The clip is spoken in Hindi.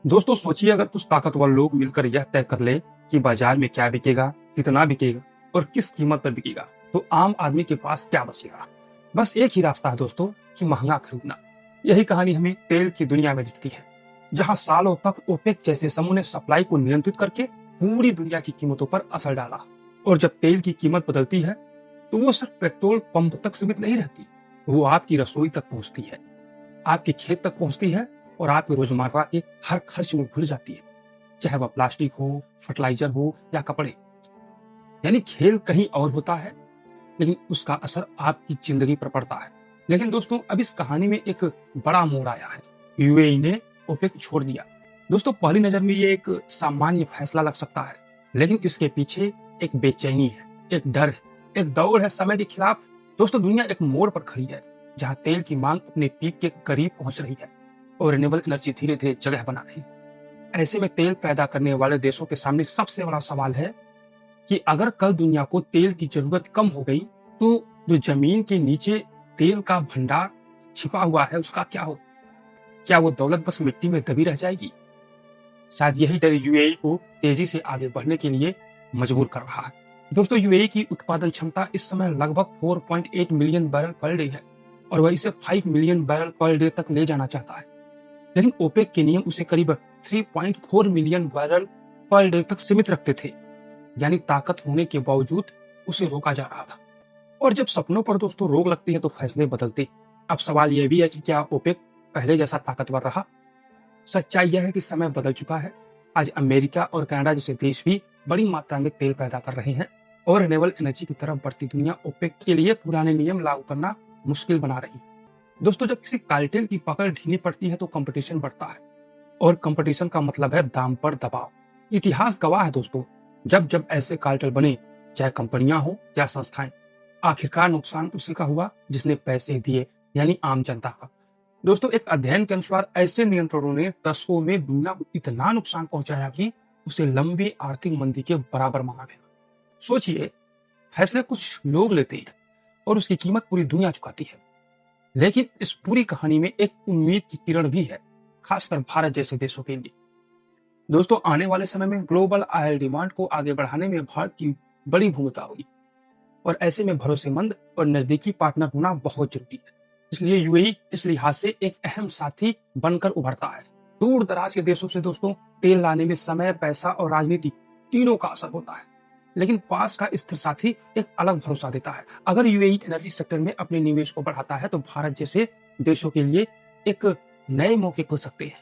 दोस्तों सोचिए, अगर कुछ ताकतवर लोग मिलकर यह तय कर ले कि बाजार में क्या बिकेगा, कितना बिकेगा और किस कीमत पर बिकेगा, तो आम आदमी के पास क्या बचेगा। बस एक ही रास्ता है दोस्तों, कि महंगा खरीदना। यही कहानी हमें तेल की दुनिया में दिखती है, जहां सालों तक ओपेक जैसे समूह ने सप्लाई को नियंत्रित करके पूरी दुनिया की कीमतों पर असर डाला। और जब तेल की कीमत बदलती है, तो वो सिर्फ पेट्रोल पंप तक सीमित नहीं रहती, वो आपकी रसोई तक पहुंचती है, आपके खेत तक पहुंचती है और आपके रोजमर्रा के हर खर्च में घुल जाती है, चाहे वह प्लास्टिक हो, फर्टिलाइजर हो या कपड़े। यानी खेल कहीं और होता है, लेकिन उसका असर आपकी जिंदगी पर पड़ता है। लेकिन दोस्तों, अब इस कहानी में एक बड़ा मोड़ आया है। यूएई ने ओपेक छोड़ दिया। दोस्तों, पहली नजर में ये एक सामान्य फैसला लग सकता है, लेकिन इसके पीछे एक बेचैनी है, एक डर है, एक दौड़ है समय के खिलाफ। दोस्तों, दुनिया एक मोड़ पर खड़ी है, जहां तेल की मांग अपने पीक के करीब पहुंच रही है और रिन्यूएबल एनर्जी धीरे धीरे जगह बना रही है। ऐसे में तेल पैदा करने वाले देशों के सामने सबसे बड़ा सवाल है कि अगर कल दुनिया को तेल की जरूरत कम हो गई, तो जो जमीन के नीचे तेल का भंडार छिपा हुआ है, उसका क्या हो। क्या वो दौलत बस मिट्टी में दबी रह जाएगी। शायद यही डर यूएई को तेजी से आगे बढ़ने के लिए मजबूर कर रहा है। दोस्तों, यूएई की उत्पादन क्षमता इस समय लगभग 4.8 मिलियन बैरल पर डे है और वह इसे 5 मिलियन बैरल पर डे तक ले जाना चाहता है। लेकिन ओपेक के नियम उसे करीब 3.4 मिलियन बैरल पर डे तक सीमित रखते थे। यानी ताकत होने के बावजूद उसे रोका जा रहा था। और जब सपनों पर दोस्तों रोक लगती है, तो फैसले बदलते हैं। अब सवाल यह भी है कि क्या ओपेक पहले जैसा ताकतवर रहा। सच्चाई यह है कि समय बदल चुका है। आज अमेरिका और कनाडा जैसे देश भी बड़ी मात्रा में तेल पैदा कर रहे हैं और रिन्यूएबल एनर्जी की तरफ बढ़ती दुनिया ओपेक के लिए पुराने नियम लागू करना मुश्किल बना रही है। दोस्तों, जब किसी कार्टेल की पकड़ ढीली पड़ती है, तो कंपटीशन बढ़ता है और कंपटीशन का मतलब है दाम पर दबाव। इतिहास गवाह है दोस्तों, जब जब ऐसे कार्टेल बने, चाहे कंपनियां हो या संस्थाएं, आखिरकार नुकसान उसी का हुआ जिसने पैसे दिए, यानी आम जनता का। दोस्तों, एक अध्ययन के अनुसार ऐसे नियंत्रणों ने दशकों में दुनिया को इतना नुकसान पहुंचाया कि उसे लंबी आर्थिक मंदी के बराबर माना गया। सोचिए, फैसले कुछ लोग लेते हैं और उसकी कीमत पूरी दुनिया चुकाती है। लेकिन इस पूरी कहानी में एक उम्मीद की किरण भी है, खासकर भारत जैसे देशों के लिए। दोस्तों, आने वाले समय में ग्लोबल ऑयल डिमांड को आगे बढ़ाने में भारत की बड़ी भूमिका होगी और ऐसे में भरोसेमंद और नजदीकी पार्टनर होना बहुत जरूरी है। इसलिए यूएई इस लिहाज से एक अहम साथी बनकर उभरता है। दूर दराज के देशों से दोस्तों तेल लाने में समय, पैसा और राजनीति तीनों का असर होता है, लेकिन पास का स्थिर साथी एक अलग भरोसा देता है। अगर यूएई एनर्जी सेक्टर में अपने निवेश को बढ़ाता है, तो भारत जैसे देशों के लिए एक नए मौके खुल सकते हैं।